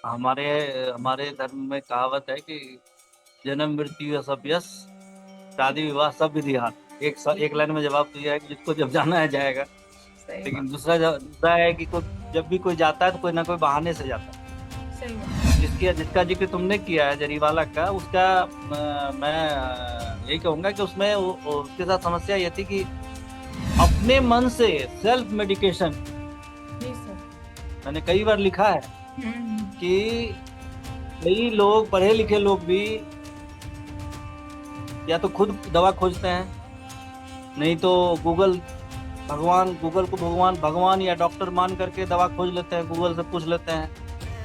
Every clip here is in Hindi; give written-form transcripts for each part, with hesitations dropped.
हमारे हमारे धर्म में कहावत है कि जन्म मृत्यु यह सब यश, शादी विवाह सब विधि हाथ। एक लाइन में जवाब दिया है कि जिसको जब जाना है जाएगा। सही बात। लेकिन दूसरा है कि जब भी कोई जाता है तो कोई ना कोई बहाने से जाता है। सही बात। जिसका जिक्र तुमने किया है जरीवाला का, उसका मैं यही कहूंगा कि उसमें उसके साथ समस्या ये थी कि अपने मन से सेल्फ मेडिकेशन। जी सर। मैंने कई बार लिखा है हम्म। कि कई लोग, पढ़े लिखे लोग भी, या तो खुद दवा खोजते हैं, नहीं तो गूगल गूगल को भगवान भगवान या डॉक्टर मान करके दवा खोज लेते हैं, गूगल से पूछ लेते हैं।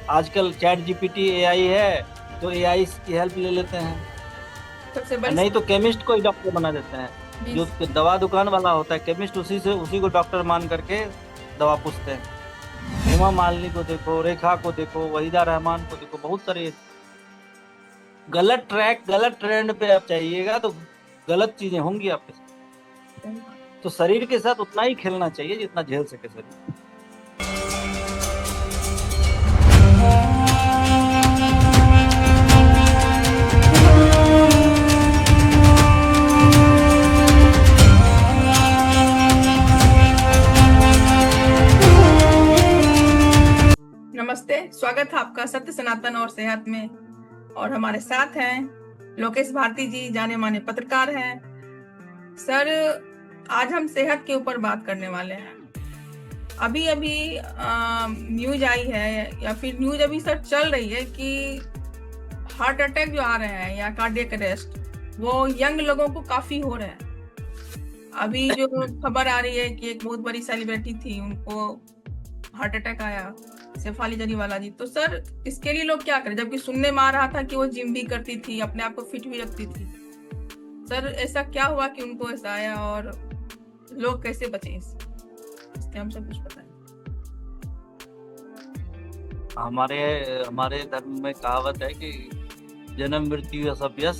आजकल चैट जीपीटी एआई है तो एआई की हेल्प ले लेते हैं। सबसे और बड़ी नहीं तो केमिस्ट को ही डॉक्टर बना देते हैं। जी जो दवा दुकान वाला होता है केमिस्ट, उसी को डॉक्टर मान करके दवा पूछते हैं। हेमा मालिनी को देखो, रेखा को देखो, वहीदा रहमान को देखो, बहुत सारे गलत ट्रेंड पे आप चाहिएगा तो गलत चीजें होंगी आपके साथ। सर। तो शरीर के साथ उतना ही खेलना चाहिए जितना झेल सके शरीर। नमस्ते, स्वागत है आपका सत्य सनातन और सेहत में। और हमारे साथ हैं लोकेश भारती जी, जाने माने पत्रकार हैं। सर, आज हम सेहत के ऊपर बात करने वाले हैं। अभी अभी न्यूज आई है, या फिर न्यूज अभी सर चल रही है कि हार्ट अटैक जो आ रहे हैं या कार्डियक अरेस्ट, वो यंग लोगों को काफी हो रहे हैं। अभी जो खबर आ रही है कि एक बहुत बड़ी सेलिब्रिटी थी, उनको हार्ट अटैक आया, शेफाली जरीवाला जी। तो सर, इसके लिए लोग क्या करें, जबकि सुनने में आ रहा था कि वो जिम भी करती थी, अपने आप को फिट भी रखती थी। सर, ऐसा क्या हुआ कि उनको ऐसा आया, और लोग कैसे बचे इसके हम सब कुछ पता है। हमारे हमारे धर्म में कहावत है कि जन्म मृत्यु यह सब यश,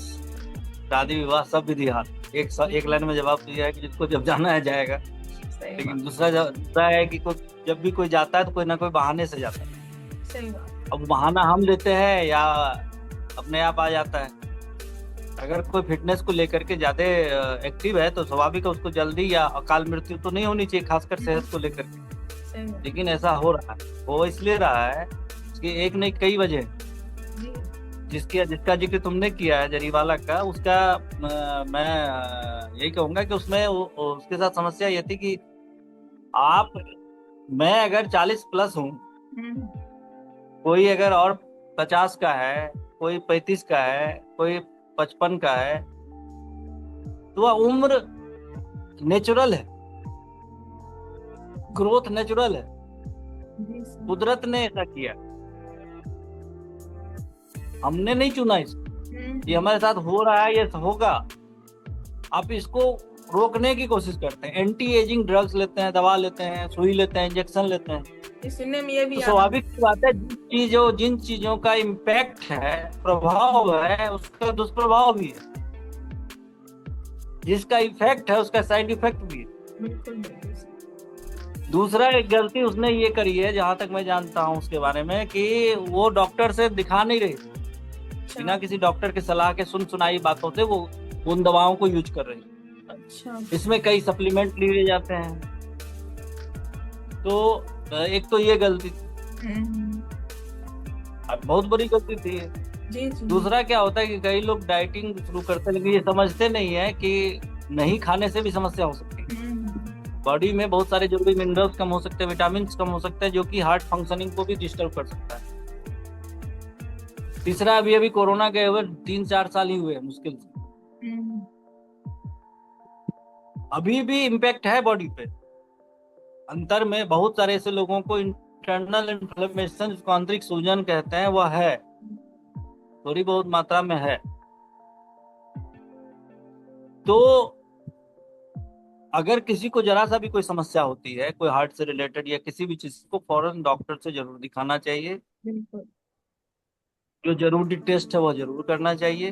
शादी विवाह सब विधि हाथ। एक लाइन में जवाब दिया है कि जिसको जब जाना है जाएगा। सही लेकिन बात। दूसरा है कि जब भी कोई जाता है तो कोई ना कोई बहाने से जाता है। सही बात। अब बहाना हम लेते हैं या अपने आप आ जाता है। अगर कोई फिटनेस को लेकर के ज्यादा एक्टिव है तो स्वाभाविक है उसको जल्दी या अकाल मृत्यु तो नहीं होनी चाहिए, खासकर सेहत को लेकर के। सही बात। लेकिन ऐसा हो रहा है। वो इसलिए रहा है कि एक नहीं कई वजह हैं। जी। जिसका जिक्र तुमने किया है जरीवाला का, उसका मैं यही कहूंगा कि उसमें उसके साथ समस्या ये थी कि आप मैं अगर 40+ हूँ, हम्म। कोई अगर और 50 का है, कोई 35 का है, कोई 55 का है, तो वह उम्र नेचुरल है, ग्रोथ नेचुरल है। जी सर। कुदरत ने ऐसा किया, हमने नहीं चुना इसको। ये हम्म। हमारे साथ हो रहा है, ये होगा। आप इसको रोकने की कोशिश करते हैं, एंटी एजिंग ड्रग्स लेते हैं, दवा लेते हैं, सुई लेते हैं, इंजेक्शन लेते हैं। ये सुनने में ये भी तो आ रहा स्वाभाविक सी बात है, जिन चीजों का इम्पैक्ट है, प्रभाव है, उसका दुष्प्रभाव भी है। जिसका इफेक्ट है उसका साइड इफेक्ट भी है। है। बिल्कुल बिल्कुल सर। दूसरा, एक गलती उसने ये करी है जहां तक मैं जानता हूं उसके बारे में, कि वो डॉक्टर से दिखा नहीं रही थी। अच्छा। बिना किसी डॉक्टर के सलाह के सुनाई बातों से वो उन दवाओं को यूज कर रही है। अच्छा। इसमें कई सप्लीमेंट लिए जाते हैं। तो एक तो ये गलती थी, हम्म। बहुत बड़ी गलती थी। जी जी। दूसरा क्या होता है कि कई लोग डाइटिंग शुरू करते हैं, लेकिन ये समझते नहीं है कि नहीं खाने से भी समस्या हो सकती है। हम्म। बॉडी में बहुत सारे जरूरी मिनरल्स कम हो सकते हैं, विटामिन कम हो सकते हैं, जो कि हार्ट फंक्शनिंग को भी डिस्टर्ब कर सकता है। तीसरा, अभी अभी कोरोना गए हुए 3-4 साल ही हुए हैं मुश्किल से। हम्म। अभी भी इम्पैक्ट है बॉडी पे। अंतर में बहुत सारे ऐसे लोगों को इंटरनल इन्फ्लेमेशन, जिसको आंतरिक सूजन कहते हैं, वह है, थोड़ी बहुत मात्रा में है। तो अगर किसी को जरा सा भी कोई समस्या होती है, कोई हार्ट से रिलेटेड या किसी भी चीज को, फौरन डॉक्टर से जरूर दिखाना चाहिए। बिल्कुल। जो जरूरी टेस्ट है वह जरूर करना चाहिए।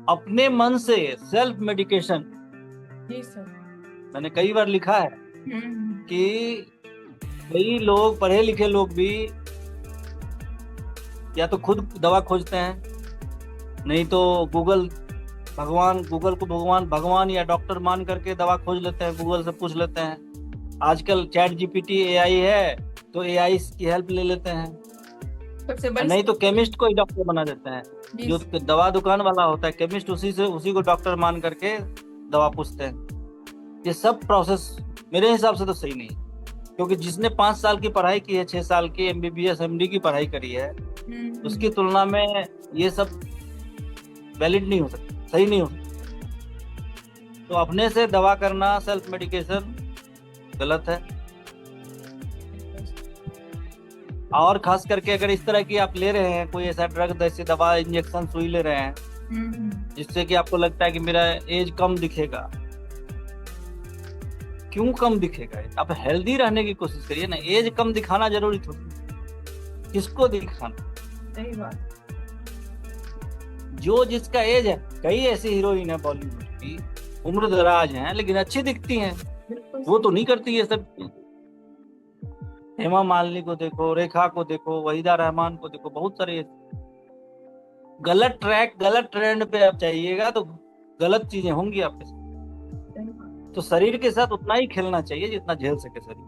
अपने मन से सेल्फ मेडिकेशन। जी सर। मैंने कई बार लिखा है हम्म। कि कई लोग, पढ़े लिखे लोग भी या तो खुद दवा खोजते हैं, नहीं तो गूगल गूगल को भगवान या डॉक्टर मान करके दवा खोज लेते हैं, गूगल से पूछ लेते हैं। आजकल चैट जीपीटी एआई है, तो एआई की हेल्प ले लेते हैं। सबसे बड़ी नहीं तो केमिस्ट को ही डॉक्टर बना देते हैं। जी, जो दवा दुकान वाला होता है केमिस्ट, उसी को डॉक्टर मान करके दवा पूछते हैं। ये सब प्रोसेस मेरे हिसाब से तो सही नहीं है, क्योंकि जिसने 5 साल की पढ़ाई की है, 6 साल की एमबीबीएस एमडी की पढ़ाई करी है, उसकी तुलना में ये सब वैलिड नहीं हो सकता, सही नहीं हो सकता। तो अपने से दवा करना, सेल्फ मेडिकेशन गलत है। और खास करके अगर इस तरह की आप ले रहे हैं कोई ऐसा ड्रग, जैसे दवा, इंजेक्शन, सुई ले रहे हैं जिससे कि आपको लगता है कि मेरा एज कम दिखेगा, क्यों कम दिखेगा? आप हेल्दी रहने की कोशिश करिए ना। एज कम दिखाना जरूरी थोड़ी, किसको दिखाना? सही बात। जो जिसका एज है, कई ऐसी हीरोइन है बॉलीवुड की, उम्र दराज हैं लेकिन अच्छी दिखती हैं, वो तो नहीं करती ये सब। हेमा मालिनी को देखो, रेखा को देखो, वहीदा रहमान को देखो, बहुत सारे। गलत ट्रेंड पे आप जाइएगा तो गलत चीजें होंगी आपके साथ। तो शरीर के साथ उतना ही खेलना चाहिए जितना झेल सके शरीर।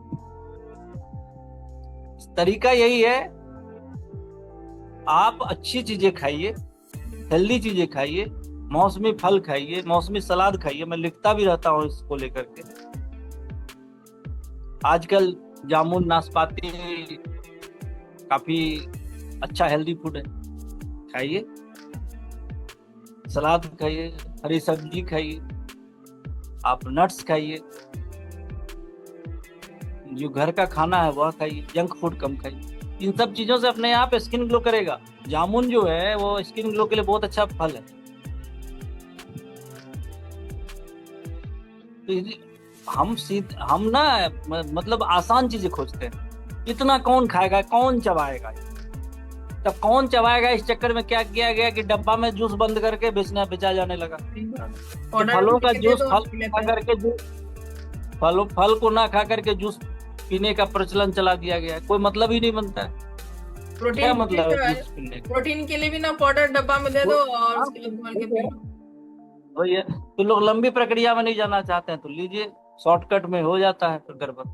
तरीका यही है, आप अच्छी चीजें खाइए, हेल्दी चीजें खाइए, मौसमी फल खाइए, मौसमी सलाद खाइए। मैं लिखता भी रहता हूँ इसको लेकर के। आजकल जामुन, नाशपाती काफी अच्छा हेल्दी फूड है, खाइए। सलाद खाइए, हरी सब्जी खाइए, आप नट्स खाइए, जो घर का खाना है वह खाइए, जंक फूड कम खाइए। इन सब चीजों से अपने आप स्किन ग्लो करेगा। जामुन जो है वो स्किन ग्लो के लिए बहुत अच्छा फल है। तो हम ना मतलब आसान चीजें खोजते हैं। इतना कौन खाएगा, कौन चबाएगा? तब कौन चबाएगा? इस चक्कर में क्या किया गया कि डब्बा में जूस बंद करके बेचा जाने लगा। फलों का जूस फल को ना खा करके जूस पीने का प्रचलन चला दिया गया है। कोई मतलब ही नहीं बनता है। क्या मतलब है जूस पीने का? प्रोटीन के लिए भी ना पाउडर डब्बा में दे दो और उसके बाद घोल के पी लो। वही है। तो लोग लंबी प्रक्रिया में नहीं जाना चाहते हैं, तो लीजिए, शॉर्टकट में हो जाता है फिर गड़बड़।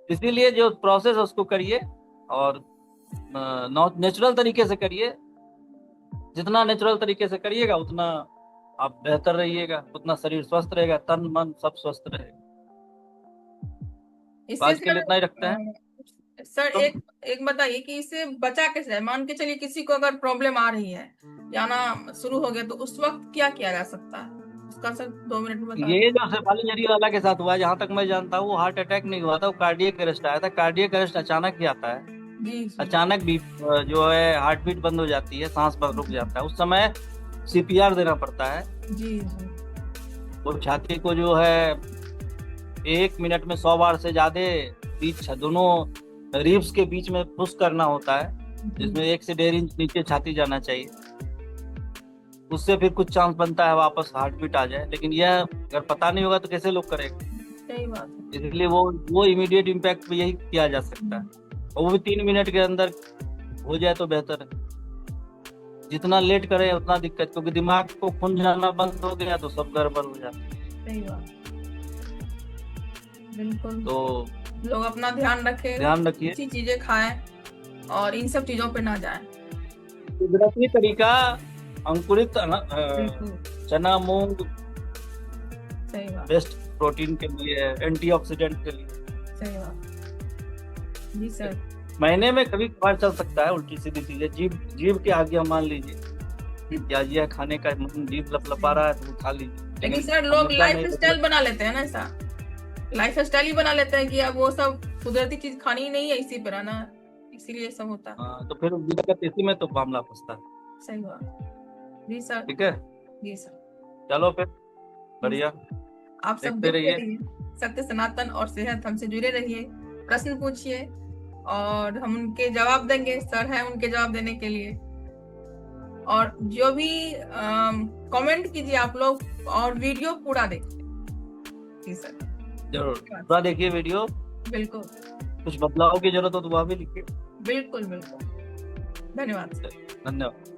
इसीलिए जो प्रोसेस है उसको करिए और नेचुरल तरीके से करिए। जितना नेचुरल तरीके से करिएगा उतना आप बेहतर रहिएगा, उतना शरीर स्वस्थ रहेगा, तन मन सब स्वस्थ रहेगा। आज के लिए इतना ही रखते हैं। सर एक बताइए कि इससे बचा कैसे जाए? मान के चलिए किसी को अगर प्रॉब्लम आ रही है, जाना शुरू हो गया, तो उस वक्त क्या किया जा सकता है उसका? सर 2 मिनट में बताइए। ये जो शेफाली जरीवाला के साथ हुआ, जहां तक मैं जानता हूँ, वो हार्ट अटैक नहीं हुआ था, वो कार्डियक अरेस्ट आया था। कार्डियक अरेस्ट अचानक ही आता है। जी, अचानक भी जो है हार्ट बीट बंद हो जाती है, सांस पर रुक जाता है, उस समय सीपीआर देना पड़ता है। जी। वो छाती को जो है 1 मिनट में 100 बार से ज्यादा बीच दोनों रिब्स के बीच में पुश करना होता है, जिसमें 1 से 1.5 इंच नीचे छाती जाना चाहिए। उससे फिर कुछ चांस बनता है वापस हार्ट बीट आ जाए। लेकिन यह अगर पता नहीं होगा तो कैसे लोग करेंगे? सही बात है। इसलिए वो इमीडिएट इम्पैक्ट पे यही किया जा सकता है, और वो भी 3 मिनट के अंदर हो जाए तो बेहतर है। जितना लेट करे उतना दिक्कत, क्योंकि दिमाग को खून जाना बंद हो गया तो सब गड़बड़ हो जाता है। सही बात, बिल्कुल। तो लोग अपना ध्यान रखिए, अच्छी चीजें खाएं और इन सब चीजों पे ना जाएं। कुदरती तरीका, अंकुरित चना, मूंग सही बात, बेस्ट प्रोटीन के लिए, एंटीऑक्सीडेंट के लिए। सही बात। जी सर। महीने में कभी कभार चल सकता है उल्टी सीधी चीजें, जीभ के आगे हम मान लीजिए, या खाने का जीभ लपलपा रहा है तो खा लीजिए। लेकिन सर लोग लाइफ स्टाइल बना लेते हैं ना, ऐसा लाइफ स्टाइल ही बना लेते हैं कि अब वो सब कुदरती चीज खानी ही नहीं है, इसी पर आना, इसीलिए सब होता है। हाँ, तो फिर दिक्कत इसी में तो मामला फंसता है। सही बात। जी सर। ठीक है, जी सर। चलो फिर बढ़िया, आप सब देखते रहिए सत्य सनातन और सेहत, हमसे जुड़े रहिए, प्रश्न पूछिए और हम उनके जवाब देंगे। सर है उनके जवाब देने के लिए। और जो भी कमेंट कीजिए आप लोग, और वीडियो पूरा देखिए। जी सर, जरूर पूरा देखिए वीडियो। बिल्कुल। कुछ बदलाव की जरूरत हो तो वह भी लिखिए। बिल्कुल बिल्कुल। धन्यवाद सर। धन्यवाद।